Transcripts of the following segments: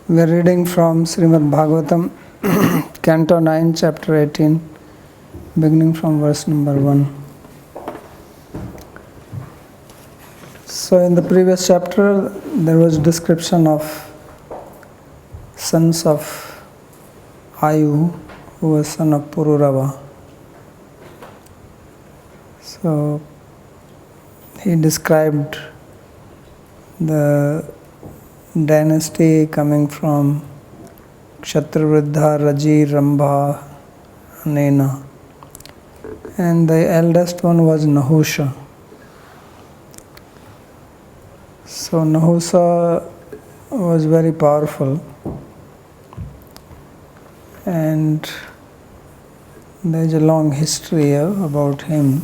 We are reading from Srimad Bhagavatam, Canto 9, Chapter 18, beginning from verse number 1. So in the previous chapter, there was description of sons of Ayu, who was son of Pururava. So he described the dynasty coming from Kshatrivriddha, Raji, Rambha, Anena, and the eldest one was Nahusha. So Nahusha was very powerful, and there is a long history about him,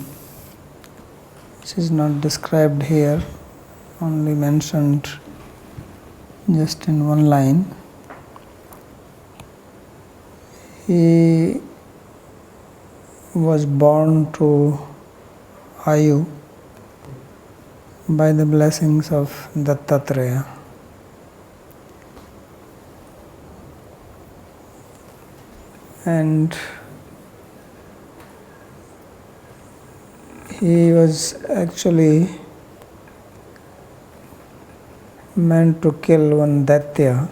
which is not described here, only mentioned just in one line. He was born to Ayu by the blessings of Dattatreya. And he was actually meant to kill one Daitya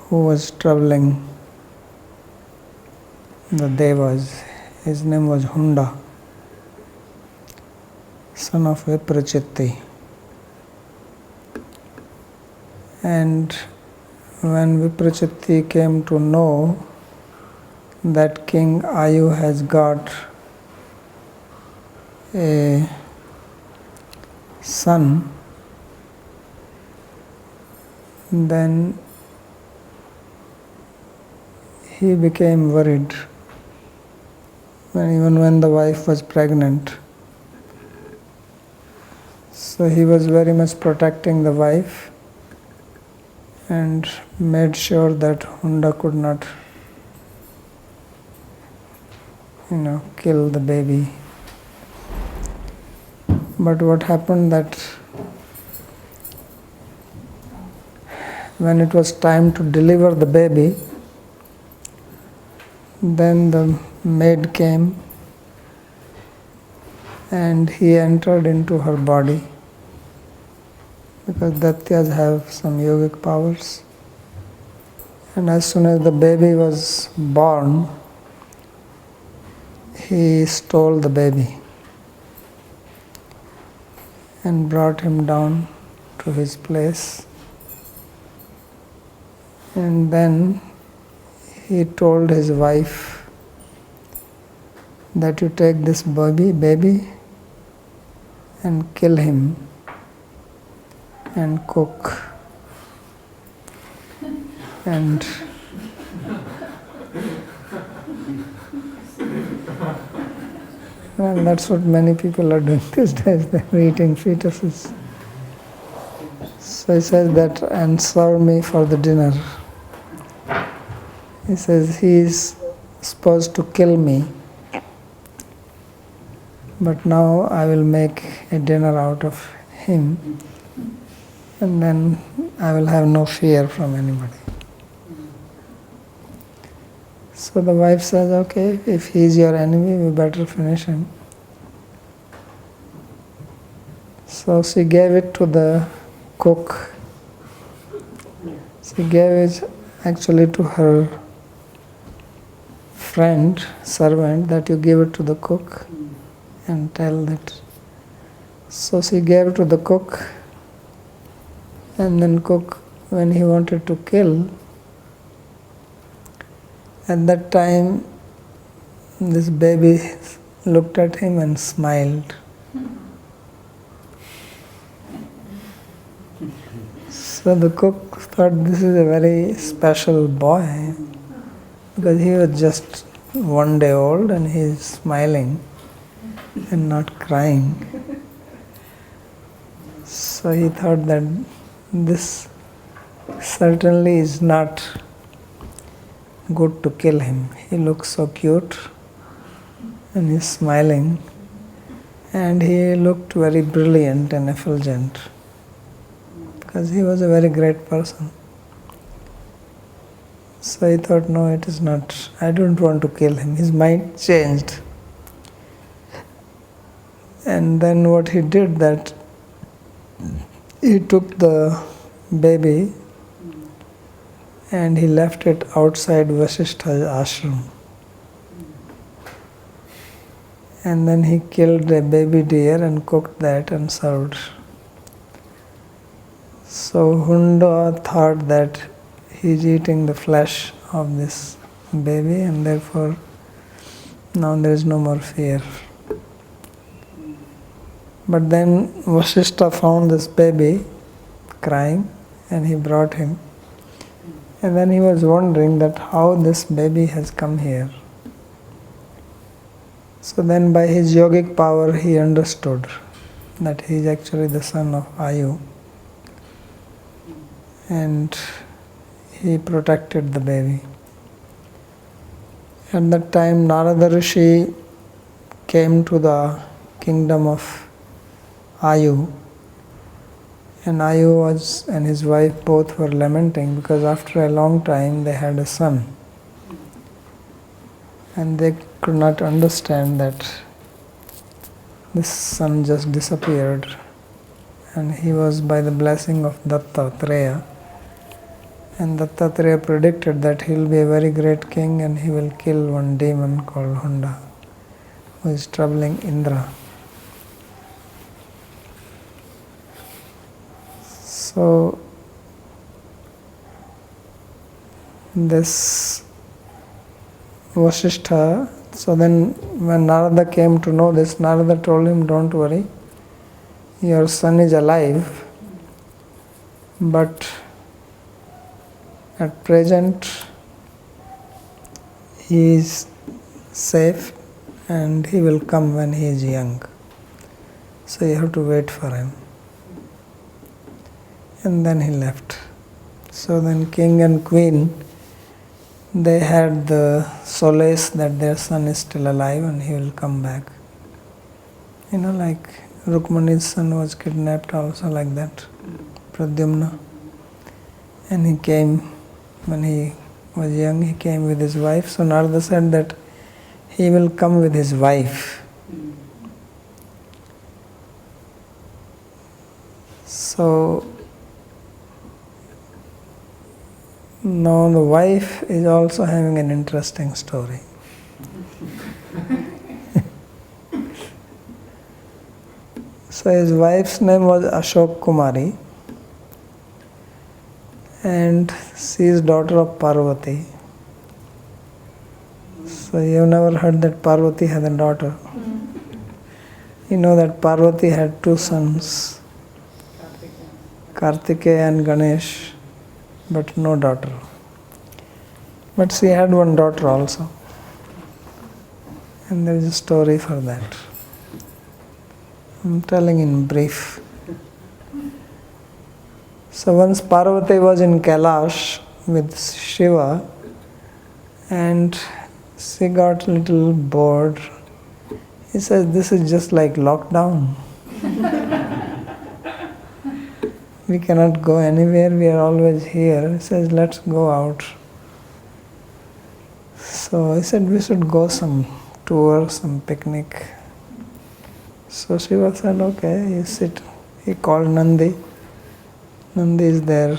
who was troubling the Devas. His name was Hunda, son of Viprachitti. And when Viprachitti came to know that King Ayu has got a son, then he became worried, even when the wife was pregnant. So he was very much protecting the wife and made sure that Hunda could not, kill the baby. But what happened that when it was time to deliver the baby, then the maid came and he entered into her body, because Daityas have some yogic powers. And as soon as the baby was born, he stole the baby and brought him down to his place. And then he told his wife that you take this baby and kill him and cook. And well, that's what many people are doing these days. They're eating fetuses. So he says that, and serve me for the dinner. He says he is supposed to kill me, but now I will make a dinner out of him, and then I will have no fear from anybody. So the wife says, okay, if he is your enemy, we better finish him. So she gave it to the cook. She gave it actually to her friend, servant, that you give it to the cook and tell that. So she gave it to the cook, and then cook, when he wanted to kill, at that time this baby looked at him and smiled. So the cook thought this is a very special boy, because he was just 1 day old and he is smiling and not crying. So he thought that this certainly is not good to kill him. He looks so cute and he's smiling, and he looked very brilliant and effulgent. because he was a very great person. So he thought, no, it is not. I don't want to kill him. His mind changed. And then what he did, that he took the baby and he left it outside Vasishtha's ashram. And then he killed a baby deer and cooked that and served. So Hunda thought that he's eating the flesh of this baby, and therefore now there is no more fear. But then Vasishtha found this baby crying and he brought him. And then he was wondering that how this baby has come here. So then by his yogic power he understood that he is actually the son of Ayu. And he protected the baby. At that time Narada Rishi came to the kingdom of Ayu, and Ayu and his wife both were lamenting because after a long time they had a son. And they could not understand that this son just disappeared, and he was by the blessing of Dattatreya. And Dattatreya predicted that he will be a very great king and he will kill one demon called Hunda, who is troubling Indra. So this Vasishtha, so then when Narada came to know this, Narada told him, don't worry, your son is alive, but at present he is safe and he will come when he is young. So you have to wait for him. And then he left. So then king and queen, they had the solace that their son is still alive and he will come back. Like Rukmani's son was kidnapped also like that, Pradyumna. And he came, when he was young, he came with his wife. So Narada said that he will come with his wife. So now the wife is also having an interesting story. So his wife's name was Ashok Kumari, and she is daughter of Parvati. So you have never heard that Parvati had a daughter. You know that Parvati had two sons, Kartikeya and Ganesh, but no daughter. But she had one daughter also. And there is a story for that. I'm telling in brief. So once Parvati was in Kailash with Shiva, and she got a little bored. He says, this is just like lockdown. We cannot go anywhere, we are always here. He says, let's go out. So he said, we should go some tour, some picnic. So Shiva said, okay, you sit. He called Nandi. Nandi is their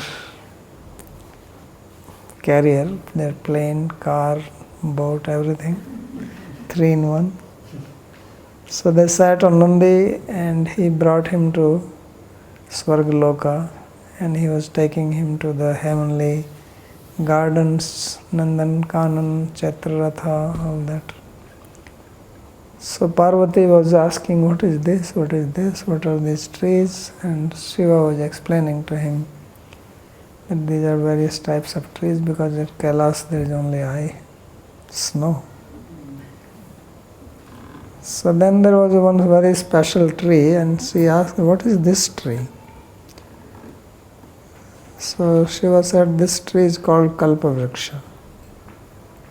carrier, their plane, car, boat, everything. 3 in 1. So they sat on Nandi and he brought him to Swargaloka, and he was taking him to the heavenly gardens, Nandan Kanan, Chaitraratha, all that. So Parvati was asking, what is this, what is this, what are these trees? And Shiva was explaining to him that these are various types of trees because at Kailash there is only snow. So then there was one very special tree, and she asked, what is this tree? So Shiva said, this tree is called Kalpavriksha.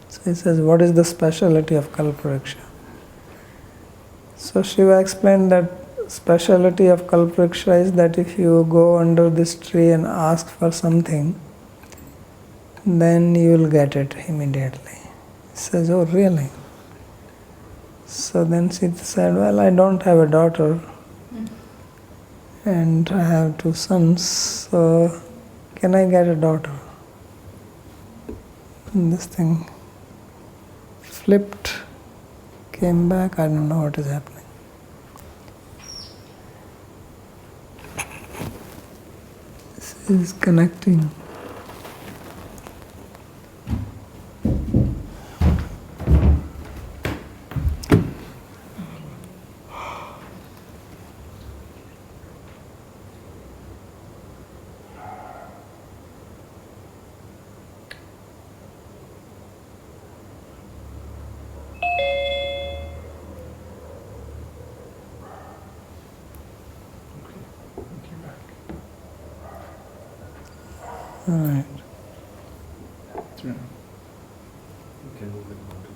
So he says, what is the speciality of Kalpavriksha? So Shiva explained that speciality of Kalpavriksha is that if you go under this tree and ask for something, then you will get it immediately. He says, oh really? So then Sita said, well, I don't have a daughter and I have 2 sons, so can I get a daughter? And this thing flipped, came back, I don't know what is happening. This is connecting. All right. You can move it on to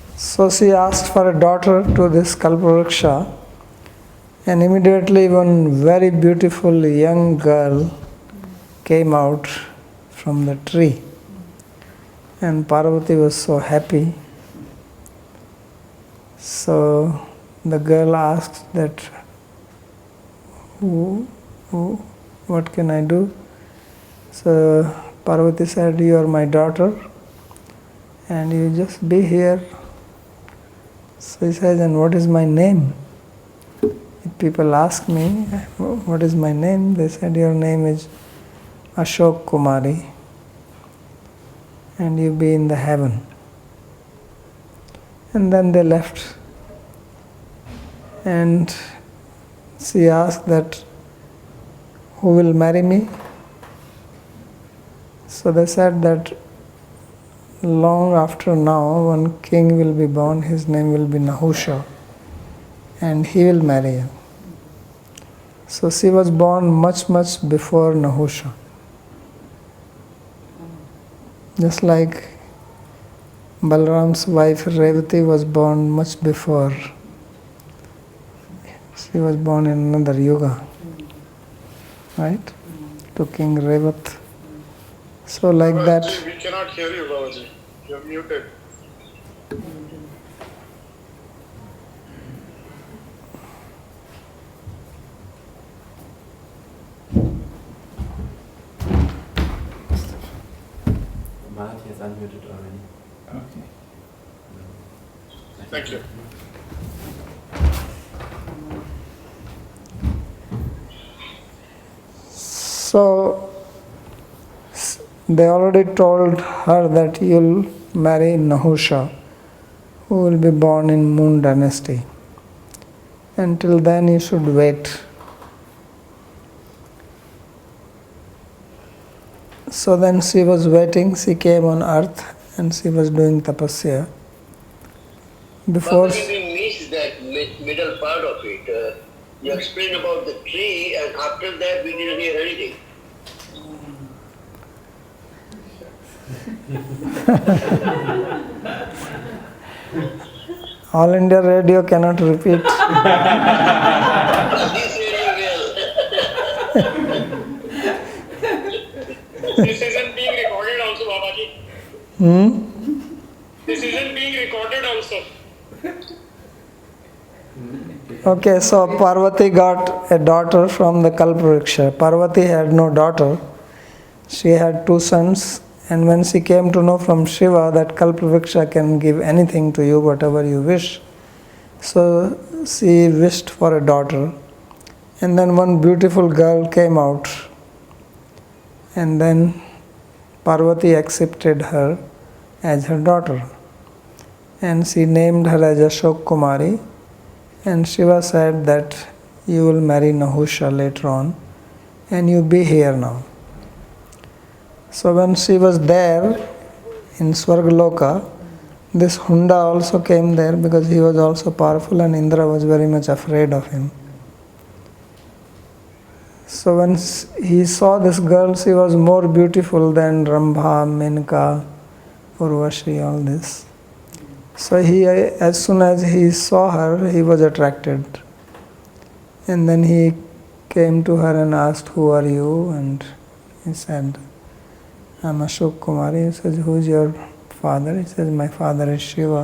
the So she asked for a daughter to this Kalpavriksha, and immediately one very beautiful young girl came out from the tree. And Parvati was so happy. So the girl asked that, what can I do? So Parvati said, you are my daughter and you just be here. So he says, and what is my name? If people ask me, what is my name? They said, your name is Ashok Kumari and you be in the heaven. And then they left. And she asked that, who will marry me? So they said that long after now, one king will be born, his name will be Nahusha, and he will marry you. So she was born much before Nahusha. Just like Balram's wife Revati was born much before. She was born in another yuga, right? To King Revat. So like that. We cannot hear you, Babaji. You're muted. Bharati has unmuted already. Okay. Thank you. So they already told her that you'll marry Nahusha, who will be born in Moon dynasty. Until then you should wait. So then she was waiting, she came on earth and she was doing tapasya. Before Babaji, we missed that middle part of it. You explained about the tree, and after that we didn't hear anything. All India Radio cannot repeat. This area This isn't being recorded also, Babaji. This isn't being recorded also. Okay, so Parvati got a daughter from the Kalpavriksha. Parvati had no daughter. She had 2 sons, and when she came to know from Shiva that Kalpavriksha can give anything to you, whatever you wish, so she wished for a daughter. And then one beautiful girl came out, and then Parvati accepted her as her daughter. And she named her as Ashok Kumari. And Shiva said that you will marry Nahusha later on and you be here now. So when she was there in Swargaloka, this Hunda also came there because he was also powerful and Indra was very much afraid of him. So when he saw this girl, she was more beautiful than Rambha, Menka, Urvashi, all this. So he, as soon as he saw her, he was attracted. And then he came to her and asked, "Who are you?" And he said, "I'm Ashok Kumari." He says, "Who is your father?" He says, "My father is Shiva."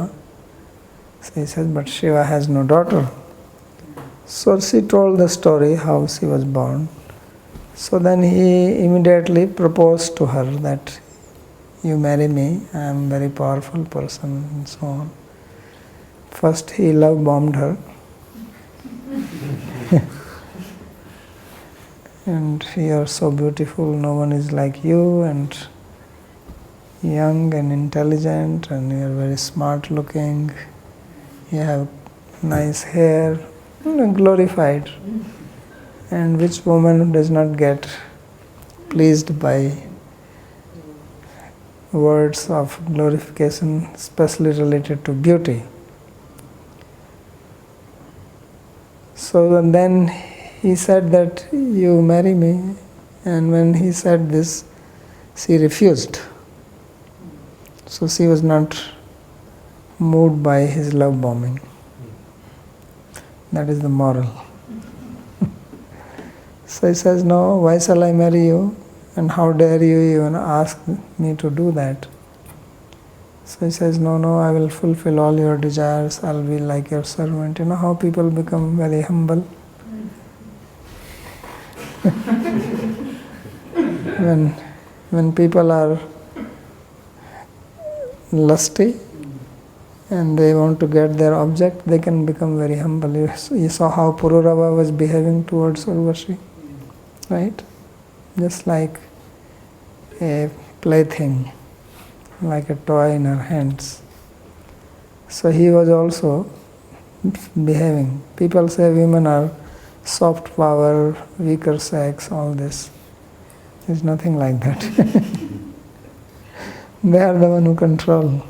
So he says, "But Shiva has no daughter." So she told the story how she was born. So then he immediately proposed to her that, "You marry me, I am a very powerful person," and so on. First he love bombed her. And "You are so beautiful, no one is like you, and young and intelligent, and you are very smart looking, you have nice hair," glorified. And which woman does not get pleased by words of glorification, especially related to beauty? So then he said that, "You marry me." And when he said this, she refused. So she was not moved by his love bombing. That is the moral. So he says, "No, why shall I marry you? And how dare you even ask me to do that?" So he says, "No, no, I will fulfill all your desires. I'll be like your servant." You know how people become very humble? When people are lusty and they want to get their object, they can become very humble. You saw how Pururava was behaving towards Urvashi, right? Just like a plaything, like a toy in her hands. So he was also behaving. People say women are soft power, weaker sex, all this. There's nothing like that. They are the one who control.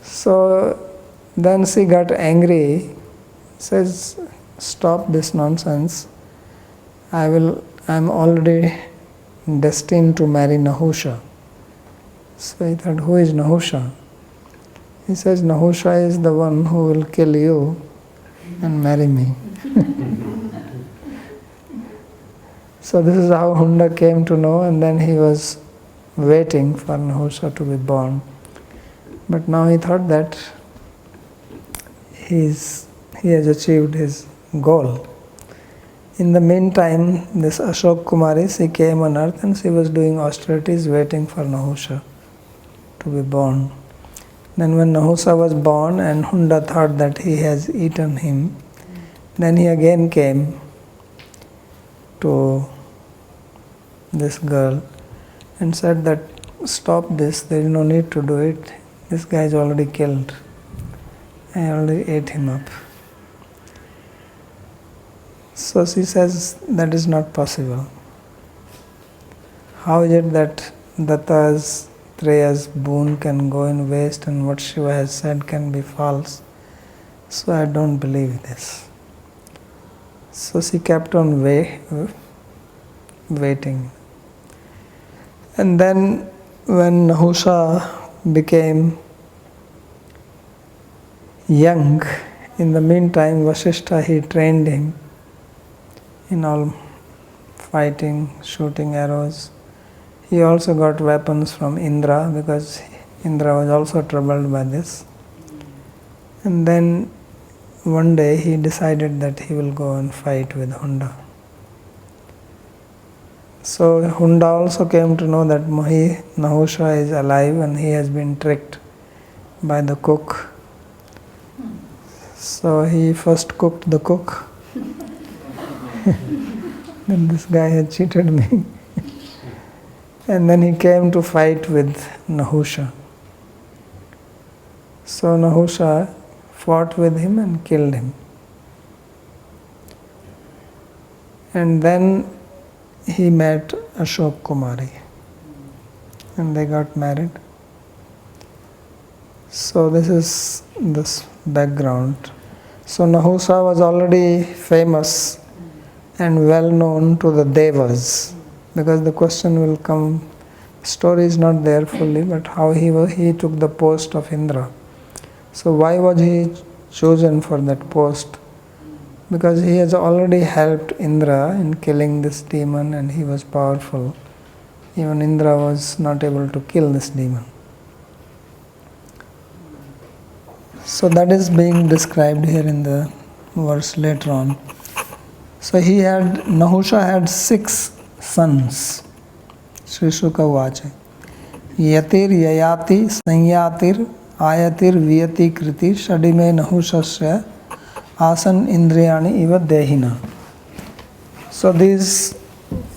So then she got angry, says, "Stop this nonsense. I'm already destined to marry Nahusha." So he thought, "Who is Nahusha?" He says, "Nahusha is the one who will kill you and marry me." So this is how Hunda came to know, and then he was waiting for Nahusha to be born. But now he thought that he has achieved his goal. In the meantime, this Ashok Kumari, she came on earth and she was doing austerities waiting for Nahusha to be born. Then when Nahusha was born and Hunda thought that he has eaten him, then he again came to this girl and said that, "Stop this, there is no need to do it. This guy is already killed. I already ate him up." So she says that is not possible. How is it that Datta's, Treya's boon can go in waste and what Shiva has said can be false? So I don't believe this. So she kept on waiting. And then when Nahusha became young, in the meantime Vasishtha, he trained him in all fighting, shooting arrows. He also got weapons from Indra because Indra was also troubled by this. And then one day he decided that he will go and fight with Hunda. So Hunda also came to know that Nahusha is alive and he has been tricked by the cook. So he first cooked the cook. Then this guy had cheated me. And then he came to fight with Nahusha. So Nahusha fought with him and killed him. And then he met Ashok Kumari and they got married. So this is this background. So Nahusha was already famous and well known to the Devas, because the question will come. Story is not there fully, but how he took the post of Indra. So why was he chosen for that post? Because he has already helped Indra in killing this demon, and he was powerful. Even Indra was not able to kill this demon. So that is being described here in the verse later on. So Nahusha had 6 sons. Sri Shuka Vacha. Yatir Yayati Sanyatir Ayatir Vyati Kriti Shadime Nahushasya Asan Indriyani Iva Dehina. So these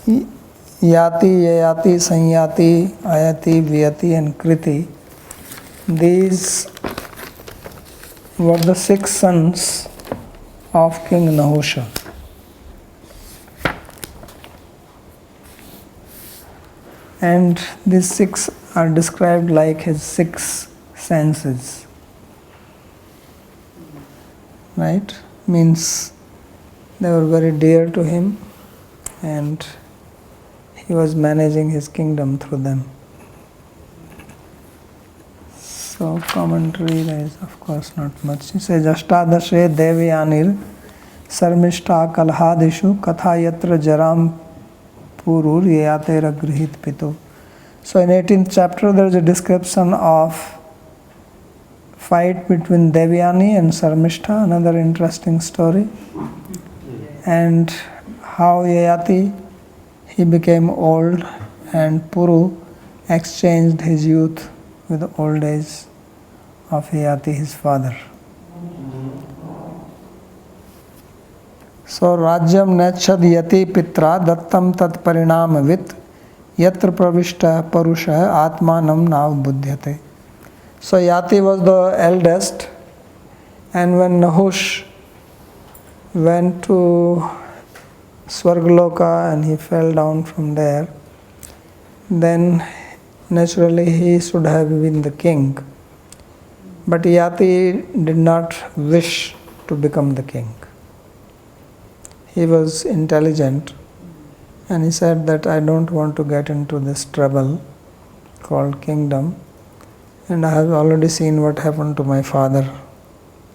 Yati, Yayati, Sanyati, Ayati, Vyati and Kriti, these were the 6 sons of King Nahusha. And these 6 are described like his 6 senses. Right? Means they were very dear to him, and he was managing his kingdom through them. So commentary, there is of course not much. He says, Ashtadashe Devyanir Sarmishta Kalhadishu Kathayatra Jaram Purur Yatera Grihit Pito. So in 18th chapter there is a description of fight between Devyani and Sarmishta, another interesting story. And how Yayati, he became old, and Puru exchanged his youth with the old age of Yayati, his father. So Rajyam Nachad Yati Pitra Dattam Tat Parinam Vit Yatra Pravishta Parusha Atmanam Nav Buddhyate. So Yati was the eldest, and when Nahush went to Swargaloka and he fell down from there, then naturally he should have been the king. But Yati did not wish to become the king. He was intelligent, and he said that I don't want to get into this trouble called kingdom, and I have already seen what happened to my father.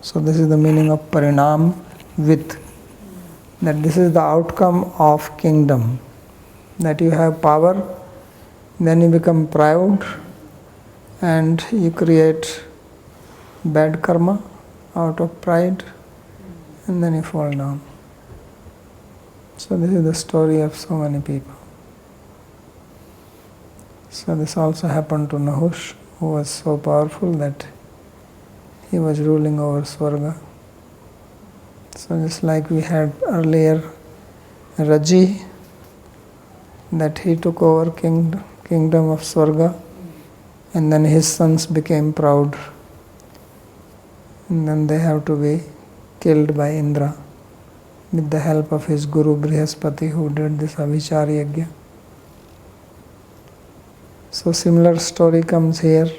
So this is the meaning of Parinam Vit, that this is the outcome of kingdom, that you have power, then you become proud, and you create bad karma out of pride, and then you fall down. So this is the story of so many people. So this also happened to Nahush, who was so powerful that he was ruling over Swarga. So just like we had earlier Raji, that he took over kingdom of Swarga, and then his sons became proud, and then they have to be killed by Indra with the help of his guru Brihaspati, who did this Avichar Yajna. So similar story comes here.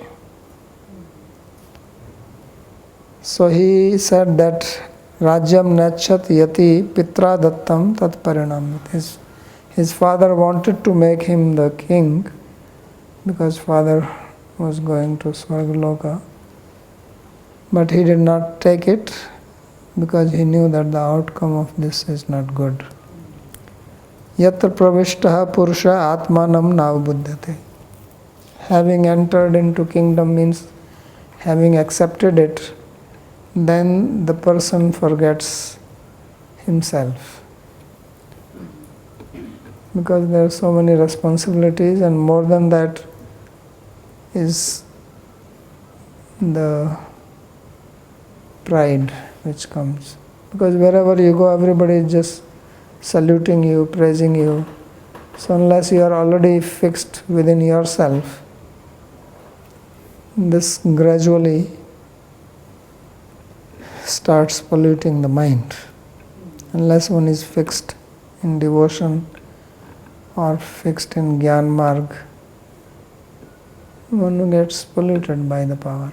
So he said that Rajyam Nachat Yati Pitra Dattam Tat Parinam. His father wanted to make him the king because father was going to Swargaloka, but he did not take it because he knew that the outcome of this is not good. Yatra pravishtaha purusha atmanam navabuddhate. Having entered into kingdom means having accepted it, then the person forgets himself. Because there are so many responsibilities, and more than that is the pride which comes. Because wherever you go, everybody is just saluting you, praising you. So unless you are already fixed within yourself, this gradually starts polluting the mind. Unless one is fixed in devotion or fixed in Gyan Marg, one gets polluted by the power.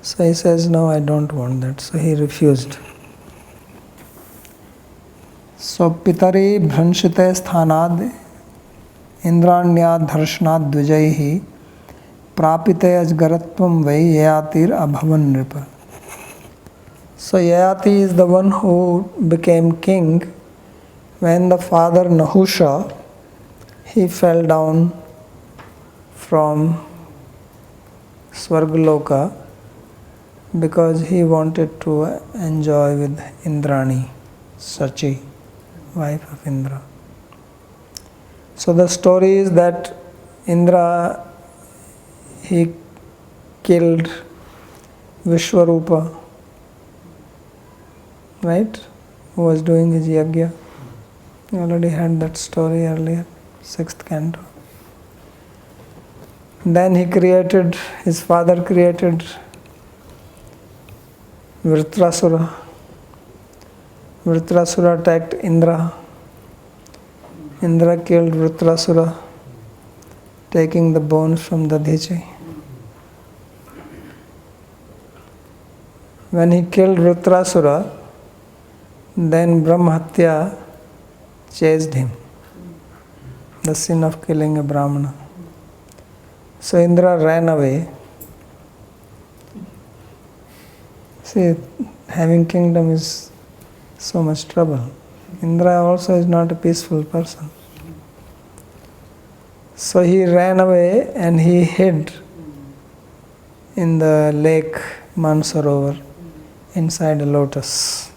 So he says, no, I don't want that. So he refused. So Pitari Bhranshite Sthanad Indranyad Dharshnaad Dvijaihi Prapite Ajgaratvam Vai Yayatir Abhavan Nripa. So Yayati is the one who became king when the father Nahusha, he fell down from Swargaloka because he wanted to enjoy with Indrani, Sachi, wife of Indra. So the story is that Indra, he killed Vishwarupa, right, who was doing his yagya. We already had that story earlier, 6th canto. Then his father created Vritrasura. Vritrasura attacked Indra. Indra killed Vritrasura, taking the bones from Dadhichi. When he killed Vritrasura, then Brahmatya chased him, the sin of killing a Brahmana. So Indra ran away. See, having kingdom is so much trouble. Indra also is not a peaceful person. So he ran away and he hid in the lake Mansarovar inside a lotus.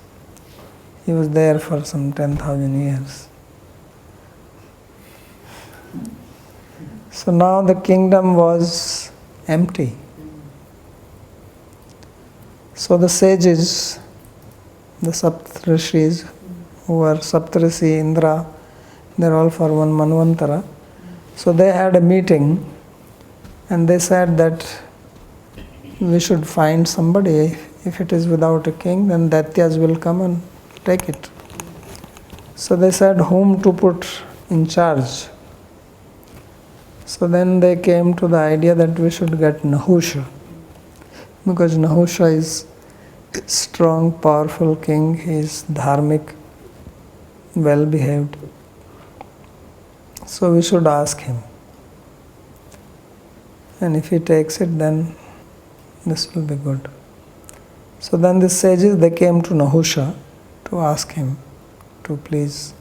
He was there for some 10,000 years. So now the kingdom was empty. So the sages, the Saptarishis, who were Saptarishi, Indra, they're all for one Manvantara. So they had a meeting and they said that we should find somebody. If it is without a king, then Daityas will come and take it. So they said whom to put in charge. So then they came to the idea that we should get Nahusha, because Nahusha is a strong, powerful king. He is dharmic, well behaved. So we should ask him. And if he takes it, then this will be good. So then the sages, they came to Nahusha to ask him to please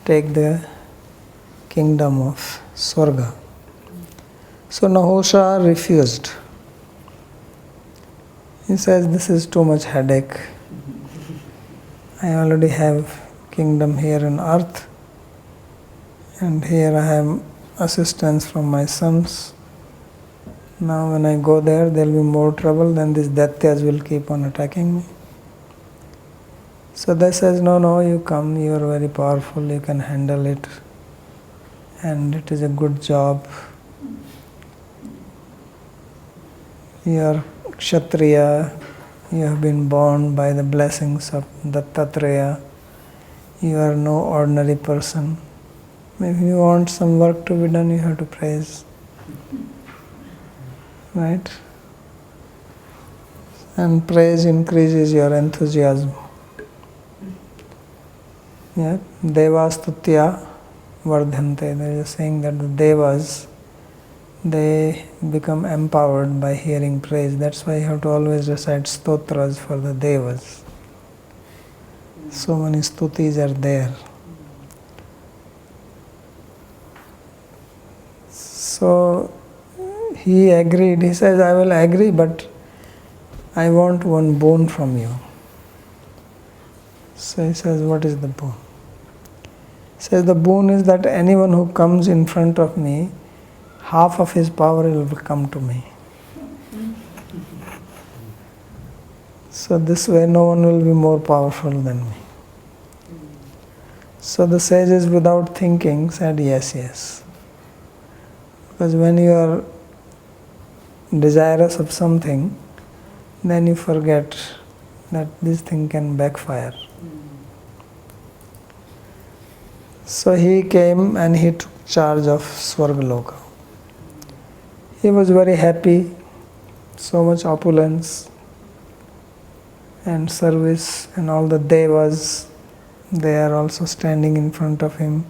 take the kingdom of Swarga. So Nahusha refused. He says, this is too much headache. I already have kingdom here on earth, and here I have assistance from my sons. Now when I go there will be more trouble, then these Daityas will keep on attacking me. So they says, no, you come, you are very powerful, you can handle it, and it is a good job. You are Kshatriya, you have been born by the blessings of Dattatreya. You are no ordinary person. If you want some work to be done, you have to praise. Right? And praise increases your enthusiasm. Yeah? Devastutya vardhante. There is a saying that the devas, they become empowered by hearing praise. That's why you have to always recite stotras for the devas. So many stutis are there. So he agreed. He says, I will agree, but I want one boon from you. So he says, what is the boon? He says, the boon is that anyone who comes in front of me, half of his power will come to me. So this way no one will be more powerful than me. So the sages, without thinking, said yes. Because when you are desirous of something, then you forget that this thing can backfire. So he came and he took charge of Swargaloka. He was very happy, so much opulence and service, and all the devas, they are also standing in front of him.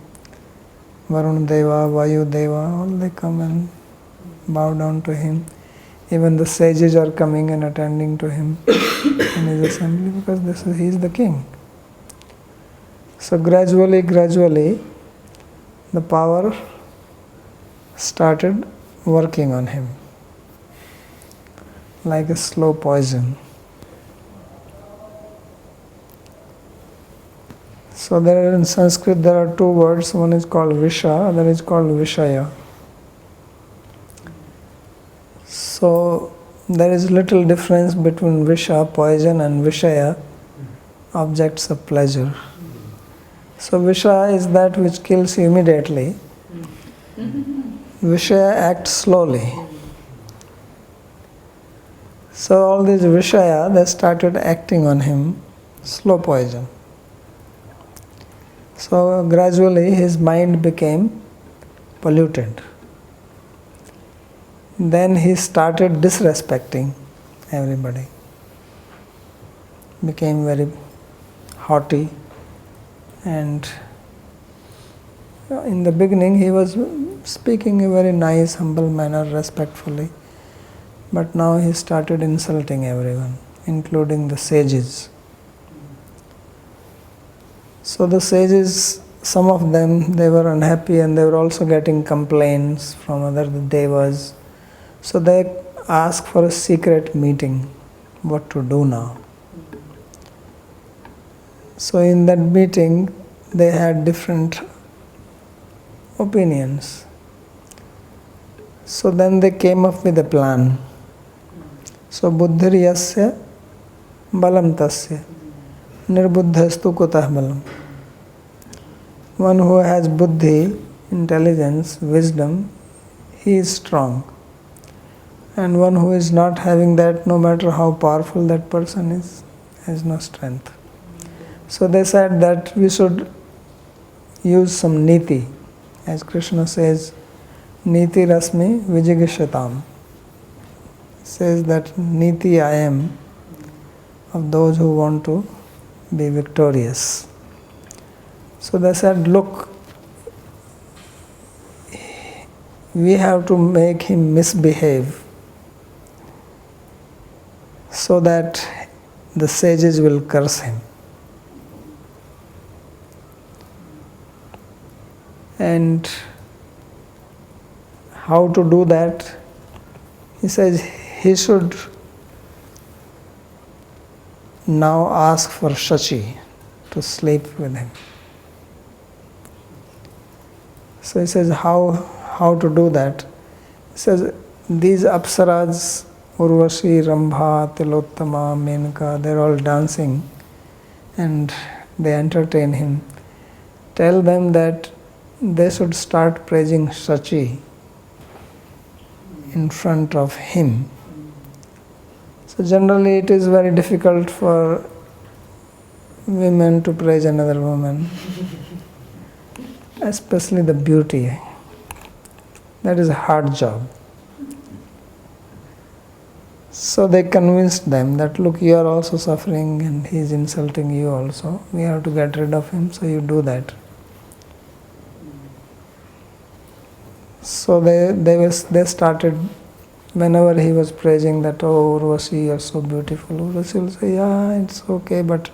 Varun Deva, Vayu Deva, all they come and bow down to him. Even the sages are coming and attending to him in his assembly because he is the king. So gradually, the power started working on him like a slow poison. So in Sanskrit there are two words, one is called Visha, other is called Vishaya. So there is little difference between Visha, poison, and Vishaya, objects of pleasure. So Visha is that which kills you immediately. Vishaya acts slowly. So all these Vishaya, they started acting on him, slow poison. So gradually his mind became polluted. Then he started disrespecting everybody. Became very haughty, and in the beginning he was speaking in a very nice, humble manner, respectfully. But now he started insulting everyone, including the sages. So the sages, some of them, they were unhappy and they were also getting complaints from other devas. So they asked for a secret meeting, what to do now. So in that meeting, they had different opinions. So then they came up with a plan. So buddhiriyasya balam tasya nirbuddhastu kutah balam. One who has buddhi, intelligence, wisdom, he is strong. And one who is not having that, no matter how powerful that person is, has no strength. So they said that we should use some niti. As Krishna says, niti rasmi vijigishatam. Says that niti I am of those who want to be victorious. So they said, look, we have to make him misbehave so that the sages will curse him. And how to do that? He says he should now ask for Shachi to sleep with him. So he says how to do that? He says these Apsaras, Urvashi, Rambha, Tilottama, Menka, they're all dancing and they entertain him. Tell them that they should start praising Shachi in front of him. So generally it is very difficult for women to praise another woman, especially the beauty. That is a hard job. So they convinced them that, look, you are also suffering and he is insulting you also. We have to get rid of him, so you do that. So they started, whenever he was praising that, oh Urvashi, you are so beautiful, Urvashi will say, yeah, it's okay, but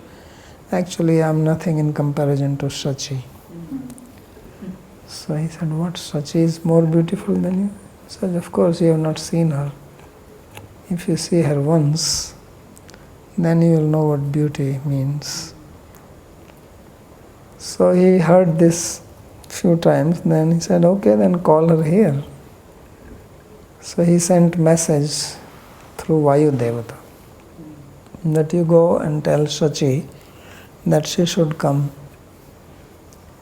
actually I am nothing in comparison to Shachi. So he said, what, Shachi is more beautiful than you? He said, of course, you have not seen her. If you see her once, then you will know what beauty means. So he heard this few times, then he said, okay, then call her here. So he sent message through Vayu Devata that you go and tell Shachi that she should come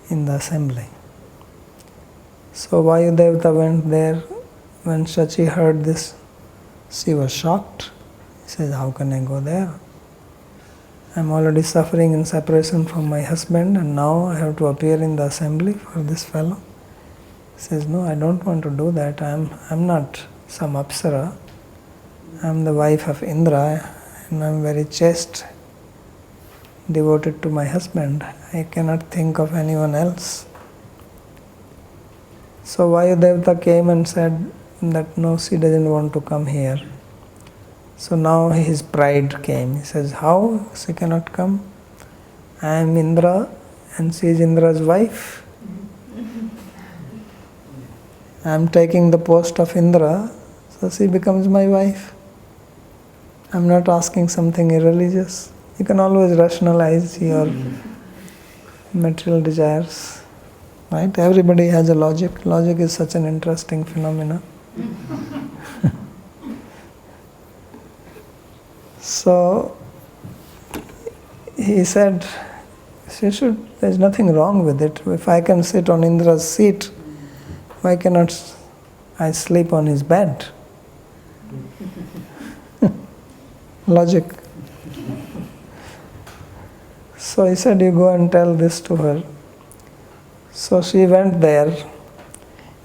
in the assembly. So Vayu Devata went there. When Shachi heard this, she was shocked. He says, how can I go there? I'm already suffering in separation from my husband and now I have to appear in the assembly for this fellow. He says, no, I don't want to do that. I'm not some Apsara. I'm the wife of Indra and I'm very chaste. devoted to my husband. I cannot think of anyone else. So Vayudevata came and said that no, she doesn't want to come here. So now his pride came. He says, how she cannot come? I am Indra and she is Indra's wife. I am taking the post of Indra, so she becomes my wife. I am not asking something irreligious. You can always rationalize your material desires. Right? Everybody has a logic. Logic is such an interesting phenomenon. So he said, there's nothing wrong with it. If I can sit on Indra's seat, why cannot I sleep on his bed? Logic. So he said, you go and tell this to her. So she went there.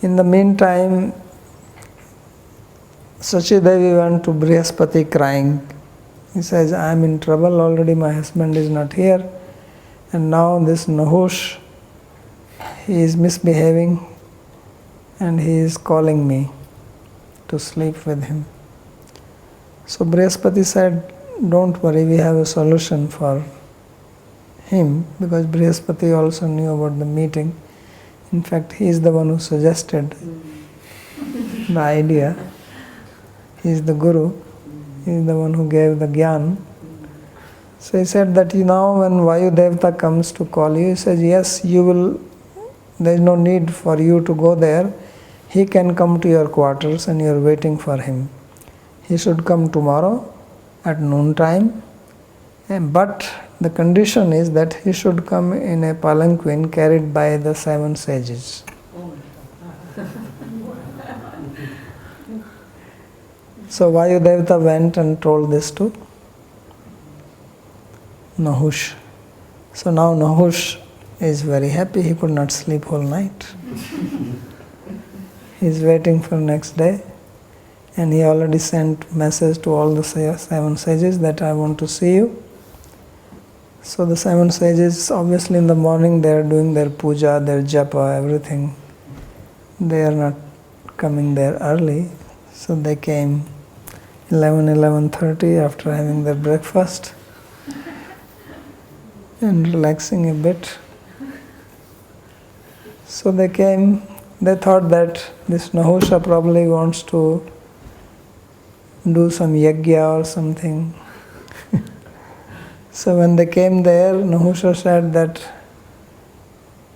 In the meantime, Sachi Devi went to Brihaspati crying. He says, I am in trouble already, my husband is not here. And now this Nahush, he is misbehaving and he is calling me to sleep with him. So Brihaspati said, don't worry, we have a solution for him, because Brihaspati also knew about the meeting. In fact, he is the one who suggested the idea. He is the guru. He is the one who gave the gyan. So he said that now when Vayudevata comes to call you, he says, yes, you will, there is no need for you to go there. He can come to your quarters and you are waiting for him. He should come tomorrow at noontime. But the condition is that he should come in a palanquin carried by the 7 sages. So Vayudevata went and told this to Nahush. So now Nahush is very happy. He could not sleep whole night. He is waiting for next day. And he already sent message to all the 7 sages that I want to see you. So the 7 sages, obviously in the morning they are doing their puja, their japa, everything. They are not coming there early. So they came 11:30 after having their breakfast and relaxing a bit. So they came, they thought that this Nahusha probably wants to do some yajna or something. So when they came there, Nahusha said that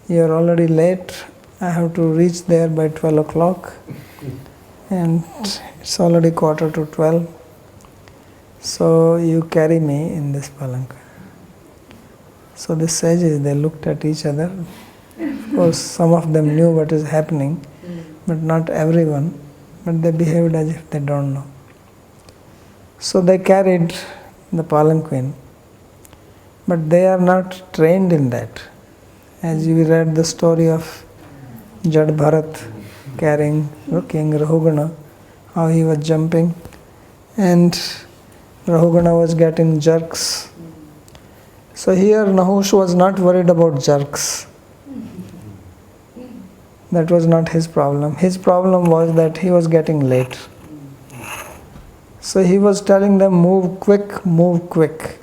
you are already late. I have to reach there by 12 o'clock. And it's already 11:45. So you carry me in this palanquin. So the sages, they looked at each other. Of course, some of them knew what is happening, but not everyone. But they behaved as if they don't know. So they carried the palanquin. But they are not trained in that. As we read the story of Jad Bharat carrying King Rahugana, how he was jumping and Rahugana was getting jerks. So here Nahush was not worried about jerks. That was not his problem. His problem was that he was getting late. So he was telling them, move quick, move quick.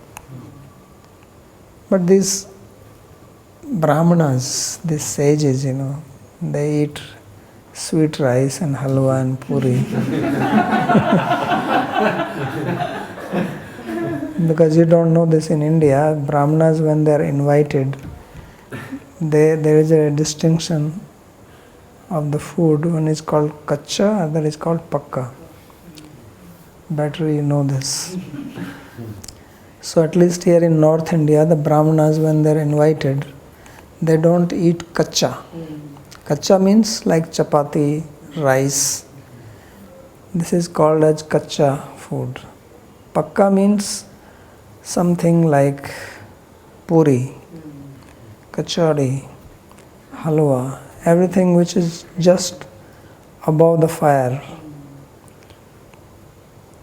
But these Brahmanas, these sages, they eat sweet rice and halwa and puri. Because you don't know this in India, Brahmanas, when they are invited, there is a distinction of the food. One is called kacha, other is called pakka. Better you know this. So at least here in North India, the Brahmanas, when they are invited, they don't eat kacha. Kacha means like chapati, rice. This is called as kacha food. Pakka means something like puri, kachori, halwa, everything which is just above the fire.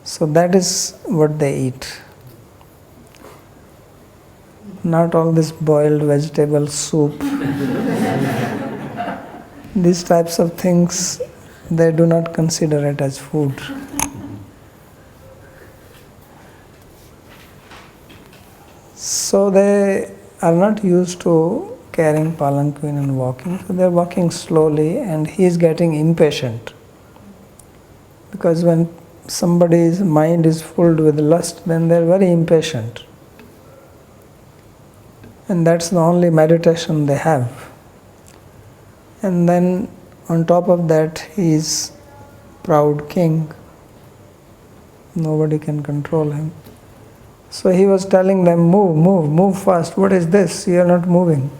So that is what they eat. not all this boiled vegetable soup. These types of things, they do not consider it as food. So they are not used to carrying palanquin and walking, so they are walking slowly, and he is getting impatient. Because when somebody's mind is filled with lust, then they are very impatient. And that's the only meditation they have. And then on top of that, he is proud king. Nobody can control him. So he was telling them, move fast. What is this? You are not moving.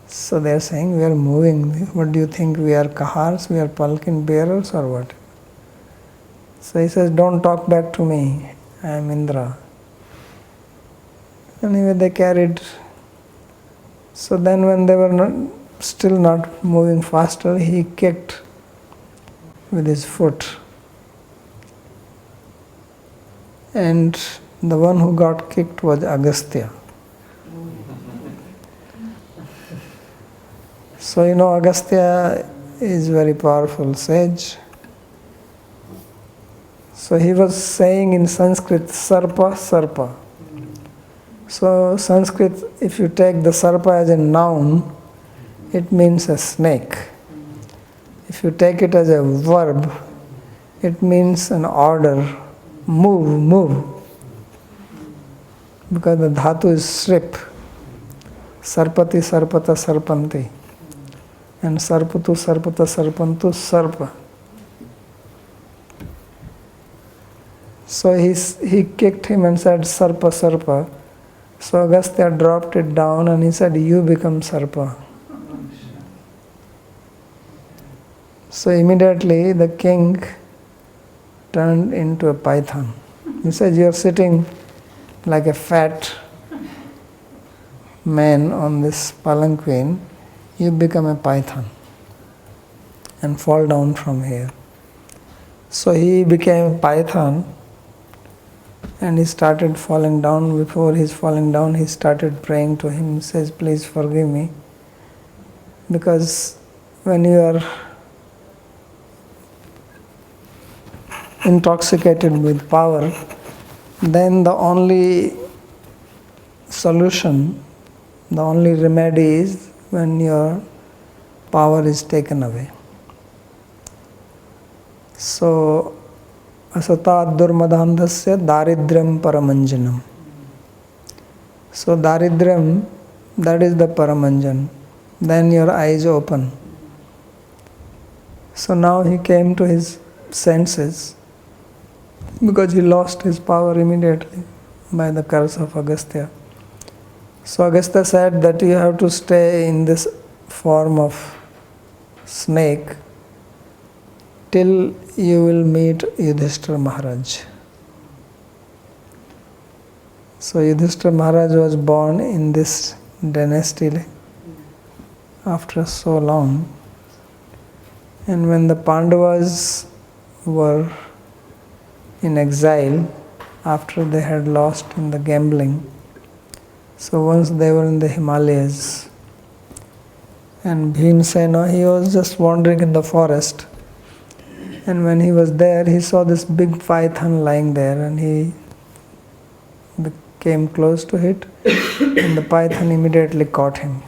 So they are saying, we are moving. What do you think? We are kahars? We are palanquin bearers or what? So he says, don't talk back to me. I am Indra. Anyway, they carried. So then when they were still not moving faster, he kicked with his foot. And the one who got kicked was Agastya. So you know, Agastya is very powerful sage. So he was saying in Sanskrit, Sarpa, Sarpa. So Sanskrit, if you take the Sarpa as a noun, it means a snake. If you take it as a verb, it means an order. Move. Because the dhatu is srip. Sarpati, sarpata, sarpanti. And sarpatu, sarpata, sarpantu, sarpa. So he kicked him and said, Sarpa, Sarpa. So Agastya dropped it down and he said, you become Sarpa. So immediately the king turned into a python. He said, you are sitting like a fat man on this palanquin, you become a python and fall down from here. So he became a python and he started falling down. Before he's falling down, he started praying to him. He says, please forgive me. Because when you are intoxicated with power, then the only solution, the only remedy is when your power is taken away. So, asata durmadhandasya daridryam paramanjanam. So daridryam, that is the paramanjan. Then your eyes open. So now he came to his senses because he lost his power immediately by the curse of Agastya. So Agastya said that you have to stay in this form of snake till you will meet Yudhishthira Maharaj. So Yudhishthira Maharaj was born in this dynasty after so long. And when the Pandavas were in exile after they had lost in the gambling, so once they were in the Himalayas, and Bhimsena, he was just wandering in the forest, and when he was there, he saw this big python lying there, and he came close to it, and the python immediately caught him.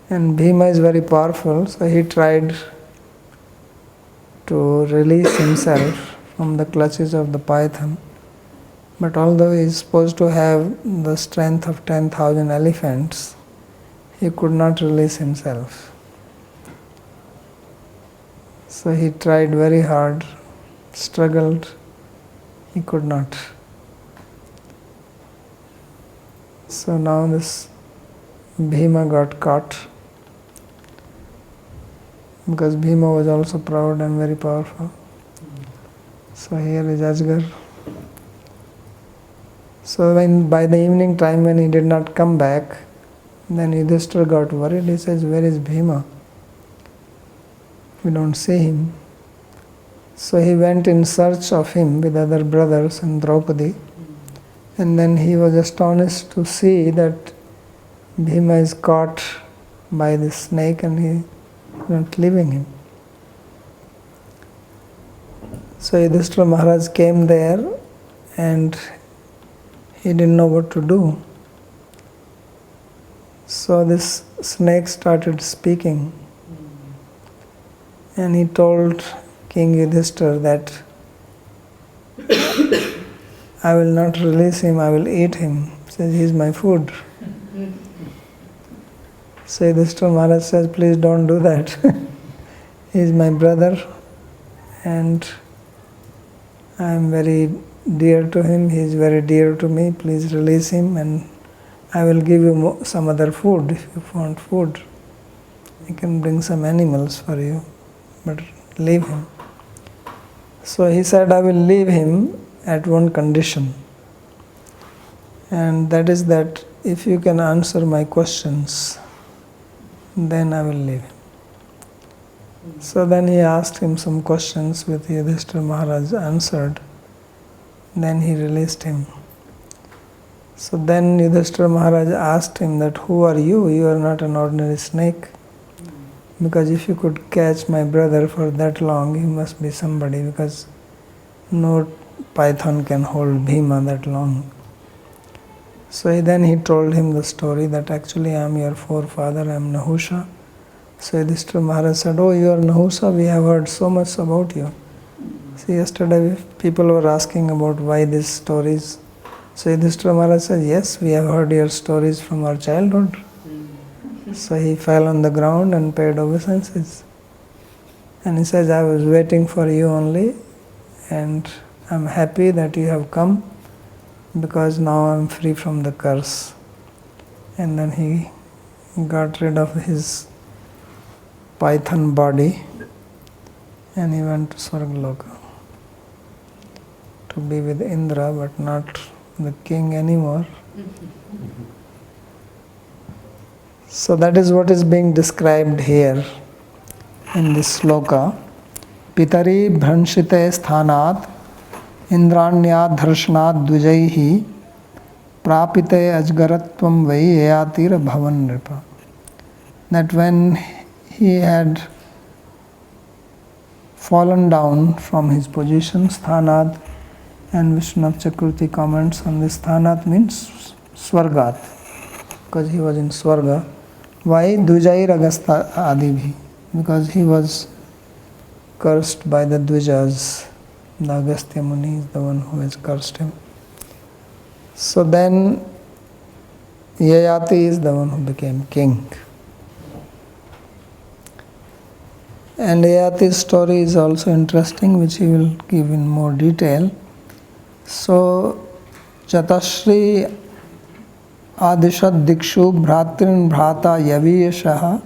And Bhima is very powerful, so he tried to release himself from the clutches of the python. But although he is supposed to have the strength of 10,000 elephants, he could not release himself. So he tried very hard, struggled, he could not. So now this Bhima got caught, because Bhima was also proud and very powerful. So here is Ajgar. So by the evening time when he did not come back, then Yudhishthira got worried. He says, where is Bhima? We don't see him. So he went in search of him with other brothers and Draupadi. And then he was astonished to see that Bhima is caught by the snake and he is not leaving him. So Yudhishthira Maharaj came there and he didn't know what to do. So this snake started speaking and he told King Yudhishthira that I will not release him, I will eat him. He says, he is my food. So Yudhishthira Maharaj says, please don't do that. He is my brother and I am very dear to him, he is very dear to me, please release him and I will give you some other food if you want food. I can bring some animals for you, but leave him. So he said, I will leave him at one condition, and that is that if you can answer my questions, then I will leave him. So then he asked him some questions which Yudhishthira Maharaj answered. Then he released him. So then Yudhishthira Maharaj asked him that, who are you? You are not an ordinary snake. Because if you could catch my brother for that long, you must be somebody, because no python can hold Bhima that long. So then he told him the story that actually I am your forefather, I am Nahusha. So Yudhishthira Maharaj said, oh, you are Nahusha, we have heard so much about you. See, yesterday people were asking about why these stories. So Yudhishthira Maharaj said, yes, we have heard your stories from our childhood. So he fell on the ground and paid obeisances. And he says, I was waiting for you only, and I am happy that you have come, because now I am free from the curse. And then he got rid of his python body and he went to Swargaloka to be with Indra, but not the king anymore. So that is what is being described here in this sloka. Pitari bhranshite sthanat indranyat dharshanat dvijaihi prapite ajgaratvam vai yatir bhavan nripa. That when he had fallen down from his position, sthanat, and Vishwanath Chakravarti comments on this, sthanat means swargat, because he was in Swarga. Why? Dvijair Agastha Adibhi, because he was cursed by the Dvijas. The Agastya Muni is the one who has cursed him. So then Yayati is the one who became king. And Yayati's story is also interesting, which he will give in more detail. So Chatashri Adishat Dikshu Bhratrin Bhrata Yaviyashaha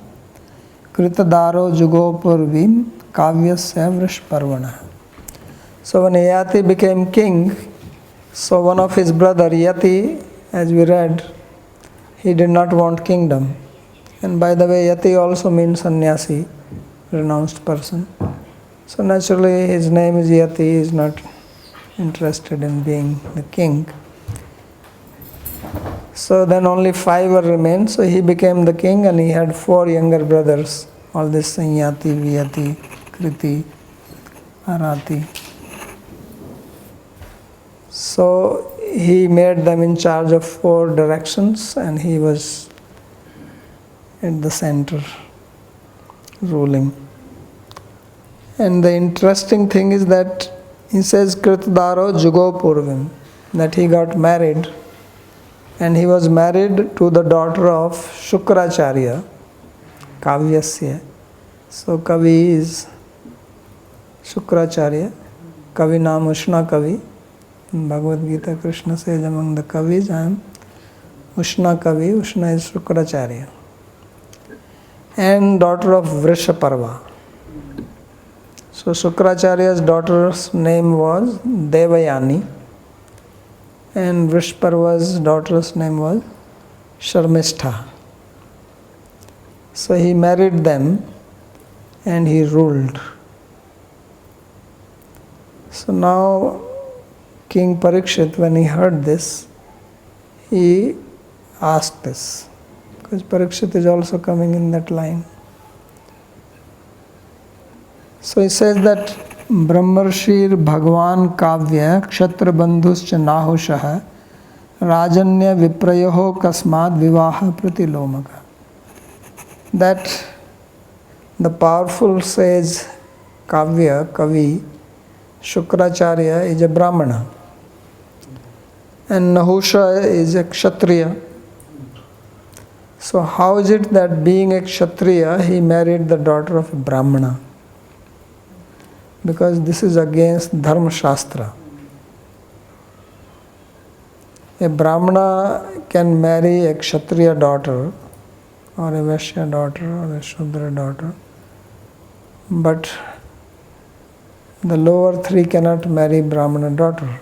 Kritadaro Jugopurvim Kavyasya Vrishparvana. So when Yati became king, so one of his brother Yati, as we read, he did not want kingdom. And by the way, Yati also means sannyasi, renounced person. So naturally his name is Yati, he is not interested in being the king. So then only 5 were remained, so he became the king and he had 4 younger brothers, all this Sanyati, Viyati, Kriti, Arati. So he made them in charge of 4 directions and he was at the center ruling. And the interesting thing is that he says Kritadaro Jugopurvim, that he got married, and he was married to the daughter of Shukracharya, Kavyasya. So Kavi is Shukracharya, Kavi naam Ushna Kavi. In Bhagavad Gita, Krishna says, among the Kavis, I am Ushna Kavi. Ushna is Shukracharya. And daughter of Vrishaparva. So Shukracharya's daughter's name was Devayani, and Vrishparva's daughter's name was Sharmishtha. So he married them and he ruled. So now King Parikshit, when he heard this, he asked this, because Parikshit is also coming in that line. So he says that Brahmarshir Bhagwan Kavya Kshatra Bandhuscha Nahushah Rajanya Viprayoho Kasmad Vivaha Pratilomaka. That the powerful sage Kavya, Kavi, Shukracharya is a Brahmana and Nahusha is a Kshatriya. So how is it that being a Kshatriya he married the daughter of a Brahmana? Because this is against Dharma Shastra. A Brahmana can marry a Kshatriya daughter or a Vaishya daughter or a Shudra daughter, but the lower three cannot marry Brahmana daughter.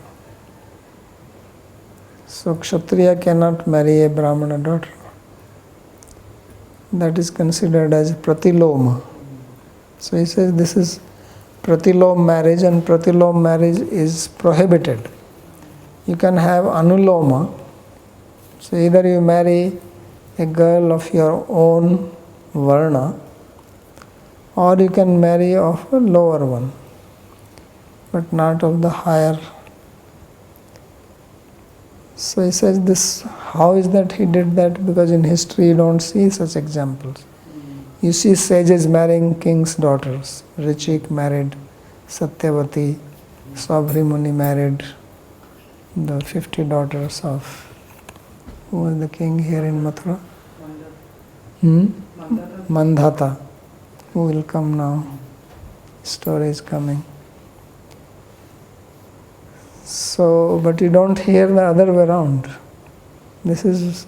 So Kshatriya cannot marry a Brahmana daughter. That is considered as Pratiloma. So he says this is Pratiloma marriage, and Pratiloma marriage is prohibited. You can have Anuloma. So either you marry a girl of your own Varna, or you can marry of a lower one, but not of the higher. So he says this, how is that he did that? Because in history you don't see such examples. You see sages marrying king's daughters. Richik married Satyavati, Swabhri Muni married the 50 daughters of, who was the king here in Mathura? Mandhata, who will come now. Story is coming. So, but you don't hear the other way around. This is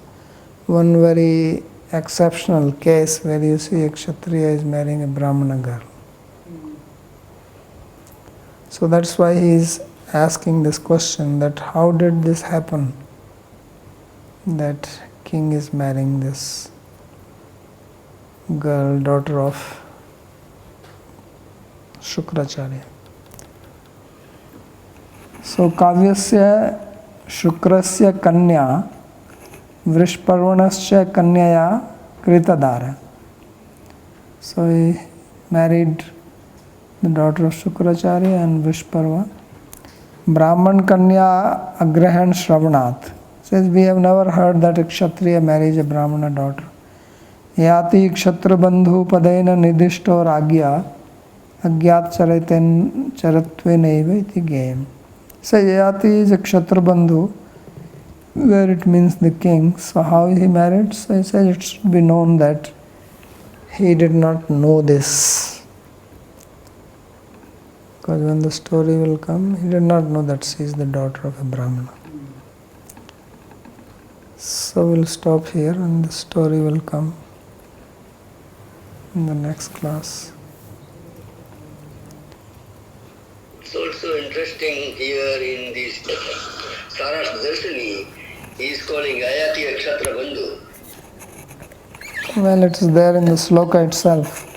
one very exceptional case where you see a Kshatriya is marrying a Brahmana girl. So that's why he is asking this question, that how did this happen? That king is marrying this girl, daughter of Shukracharya. So Kavyasya Shukrasya Kanya Vrishparvanasya Kanyaya Kritadara. So he married the daughter of Shukracharya and Vrishparva. Brahman Kanya Agrahan Shravanath. Says we have never heard that a Kshatriya marries a Brahmana daughter. Yati Kshatra Bandhu Padena Nidishto Ragya Agyat Charatve iti Gayam. So Yati is a Kshatra Bandhu, where it means the king. So how he married? So he says it should be known that he did not know this. Because when the story will come, he did not know that she is the daughter of a Brahmana. So we'll stop here and the story will come in the next class. It's also interesting here in this Saras Darshani, he is calling Ayati a Kshatra Bandhu. Well, it is there in the sloka itself.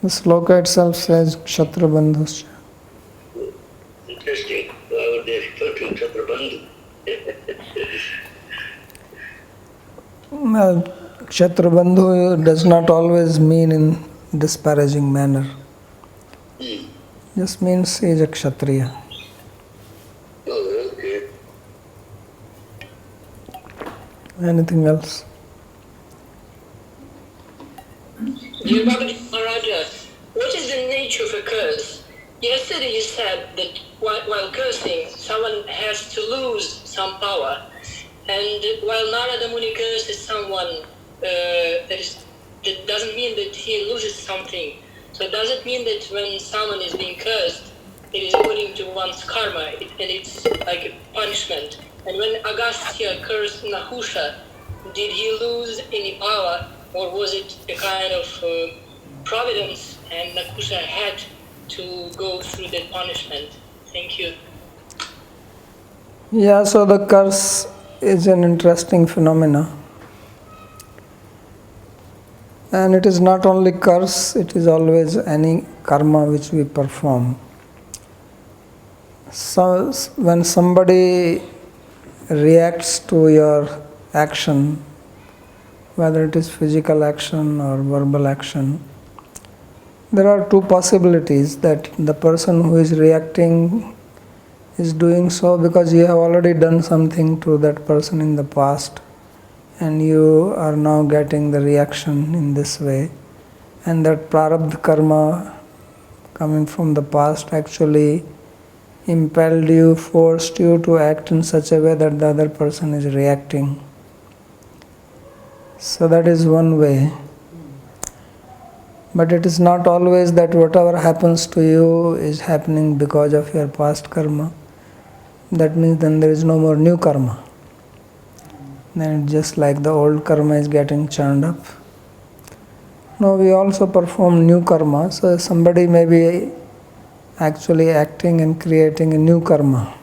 The sloka itself says Kshatra Bandhuscha. Interesting. Why would they refer to Kshatra Bandhu? Well, Kshatra Bandhu does not always mean in disparaging manner. Just means he is a Kshatriya. Oh, okay. Anything else? Dear Bhagavad Maharaja, what is the nature of a curse? Yesterday you said that while cursing, someone has to lose some power. And while Narada Muni curses someone, that doesn't mean that he loses something. So does it mean that when someone is being cursed, it is according to one's karma, and it's like a punishment? And when Agastya cursed Nahusha, did he lose any power, or was it a kind of providence and Nahusha had to go through that punishment? Thank you. Yeah, so the curse is an interesting phenomena. And it is not only curse, it is always any karma which we perform. So when somebody reacts to your action, whether it is physical action or verbal action, there are two possibilities: that the person who is reacting is doing so because you have already done something to that person in the past, and you are now getting the reaction in this way, and that prarabdha karma coming from the past actually impelled you, forced you to act in such a way that the other person is reacting. So that is one way. But it is not always that whatever happens to you is happening because of your past karma. That means then there is no more new karma. Then it's just like the old karma is getting churned up. No, we also perform new karma. So somebody may be actually acting and creating a new karma.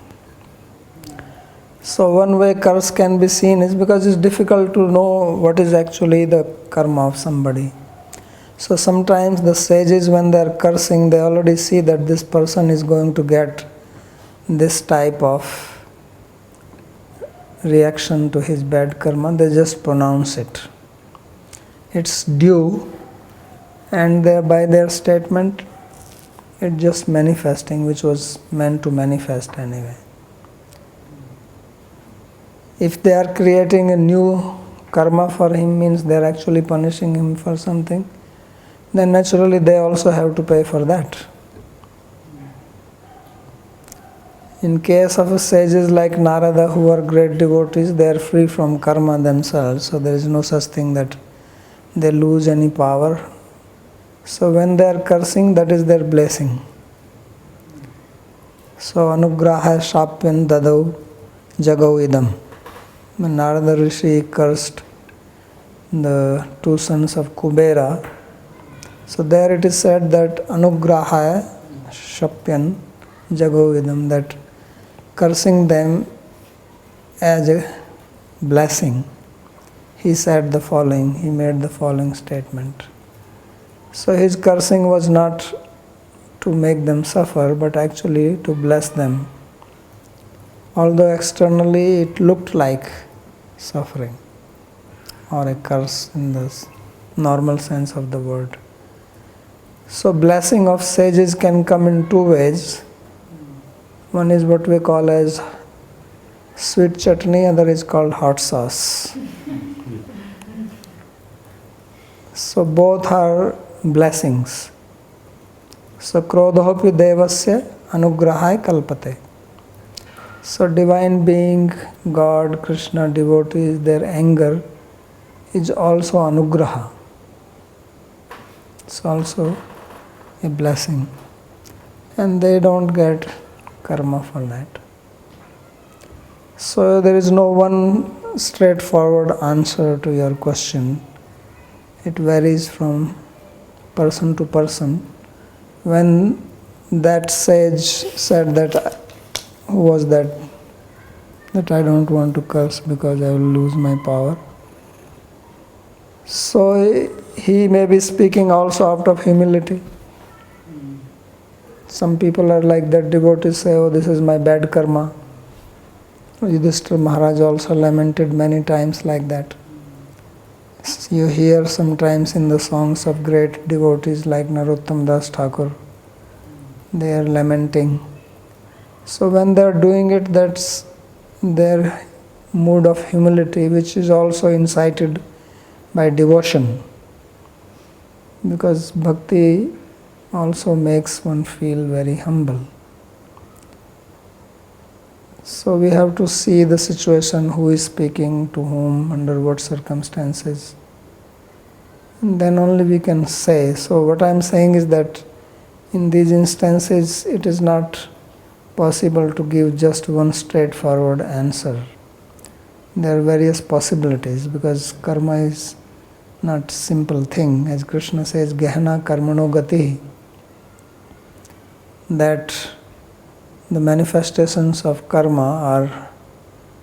So one way curse can be seen is because it's difficult to know what is actually the karma of somebody. So sometimes the sages, when they are cursing, they already see that this person is going to get this type of reaction to his bad karma. They just pronounce it. It's due, and by their statement, it's just manifesting, which was meant to manifest anyway. If they are creating a new karma for him, means they are actually punishing him for something, then naturally they also have to pay for that. In case of sages like Narada, who are great devotees, they are free from karma themselves, so there is no such thing that they lose any power. So when they are cursing, that is their blessing. So anugraha shapyan dadau jagau idam. When Narada Rishi cursed the two sons of Kubera, so there it is said that anugraha shapyan jagau idam, that cursing them as a blessing, he said the following, he made the following statement. So his cursing was not to make them suffer, but actually to bless them. Although externally it looked like suffering or a curse in the normal sense of the word. So blessing of sages can come in two ways. One is what we call as sweet chutney, other is called hot sauce. So both are blessings. So krodhopi devasya anugrahai kalpate. So divine being, God, Krishna, devotees, their anger is also anugraha. It's also a blessing. And they don't get karma for that. So there is no one straightforward answer to your question. It varies from person to person. When that sage said that, who was that I don't want to curse because I will lose my power. So he may be speaking also out of humility. Some people are like that, devotees say, oh, this is my bad karma. Yudhishthira Maharaj also lamented many times like that. You hear sometimes in the songs of great devotees like Narottam Das Thakur, they are lamenting. So when they are doing it, that's their mood of humility, which is also incited by devotion. Because bhakti also makes one feel very humble. So we have to see the situation, who is speaking to whom, under what circumstances. And then only we can say. So what I am saying is that in these instances it is not possible to give just one straightforward answer. There are various possibilities because karma is not simple thing. As Krishna says, Gehana karmano gati, that the manifestations of karma are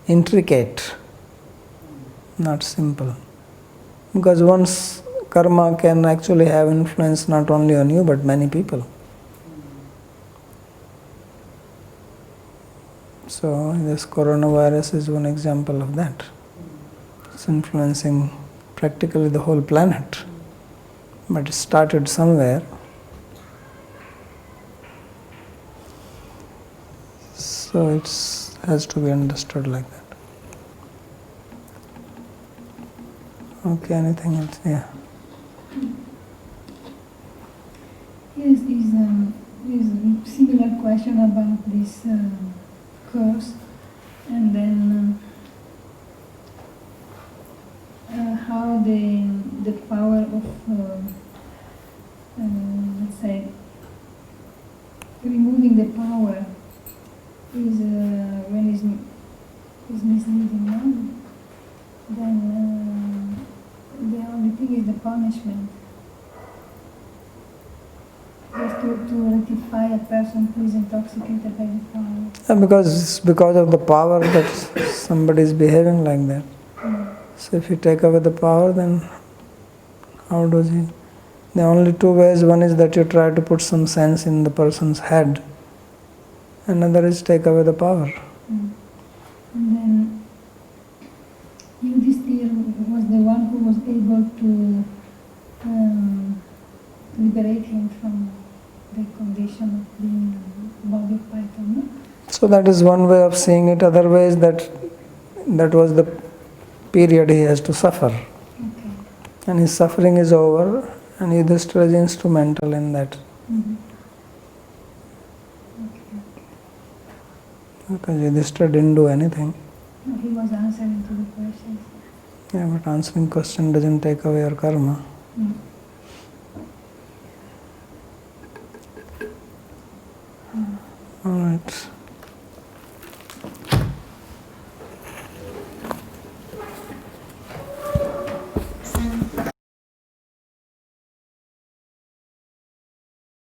intricate, not simple. Because one's karma can actually have influence not only on you but many people. So this coronavirus is one example of that. It's influencing practically the whole planet. But it started somewhere. So it has to be understood like that. Okay, anything else? Yeah. Yes, there's a similar question about this curse, and then how the power of let's say removing the power is when is misleading, no? Then the only thing is the punishment. Just to rectify a person who is intoxicated by the power. And because of the power that somebody is behaving like that. So if you take away the power, then how does he? There are only two ways. One is that you try to put some sense in the person's head. Another is take away the power. And then Yudhishthira was the one who was able to liberate him from the condition of being a body python. No? So that is one way of seeing it. Other way is that was the period he has to suffer. Okay. And his suffering is over, and Yudhishthira is instrumental in that. Mm-hmm. Because Yudhishthira didn't do anything. No, he was answering to the questions. Yeah, but answering question doesn't take away your karma. Mm. All right.